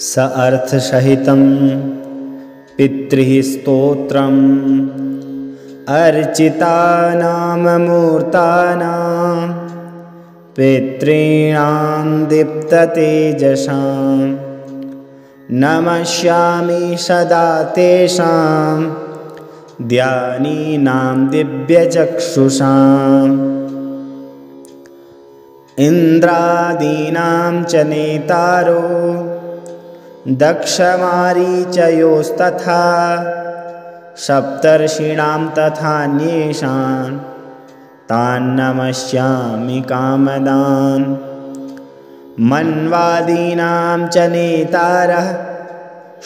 स अर्थसहितं पितृः स्तोत्रम् अर्चितानाममूर्तानां पितॄणां दीप्ततेजसां नमस्यामि सदा तेषां ध्यानीनां दिव्यचक्षुषाम् इन्द्रादीनां च नेतारो दक्षमारीचयोस्तथा सप्तर्षीणां तथान्येषां तान् नमस्यामि कामदान् मन्वादीनां च नेतारः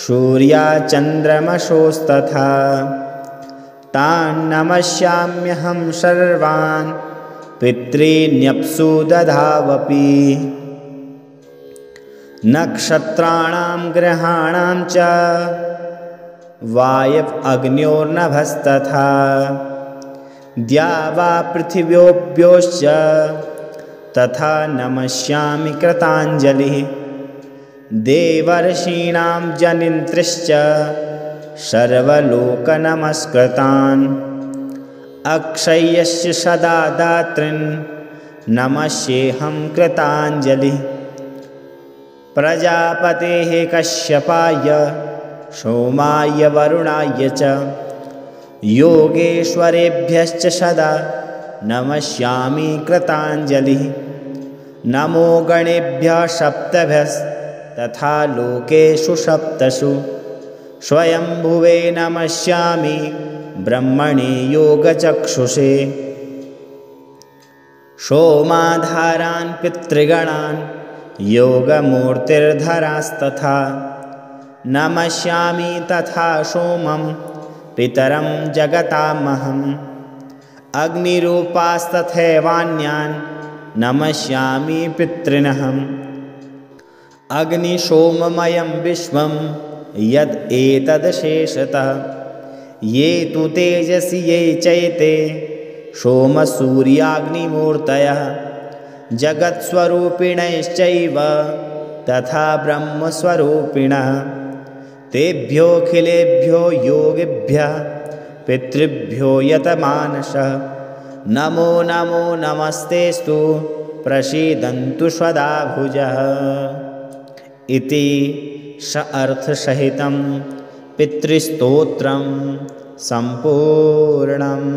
सूर्याचन्द्रमसोस्तथा तान् नमस्याम्यहं सर्वान् पितॄन्यप्सु दधावपि नक्षत्राणां ग्रहाणां च वायव्यग्न्योर्नभस्तथा द्यावा पृथिव्योऽप्योश्च तथा नमस्यामि कृताञ्जलिः देवर्षीणां जनिन्त्रिश्च सर्वलोकनमस्कृतान् अक्षय्यस्य सदा दातॄन् नमस्येऽहं कृताञ्जलिः प्रजापतेः कश्यपाय सोमाय वरुणाय च योगेश्वरेभ्यश्च सदा नमस्यामि कृताञ्जलिः नमो गणेभ्यः सप्तभ्यस्तथा लोकेषु सप्तसु स्वयंभुवे नमस्यामि ब्रह्मणे योगचक्षुषे सोमाधारान् पितृगणान् योगमूर्तिर्धरास्तथा नमस्यामि तथा सोमं पितरं जगतामहम् अग्निरूपास्तथैवान्यान् नमस्यामि पितॄनहम् अग्निसोममयं विश्वं यद् एतदशेषतः ये तु तेजसि ये चैते सोमसूर्याग्निमूर्तयः जगत्स्वरूपिणश्चैव तथा ब्रह्मस्वरूपिणः तेभ्योऽखिलेभ्यो योगिभ्यः पितृभ्यो यतमानसः नमो नमो नमस्तेस्तु प्रसीदन्तु सदा भुजः इति स अर्थसहितं पितृस्तोत्रं सम्पूर्णम्।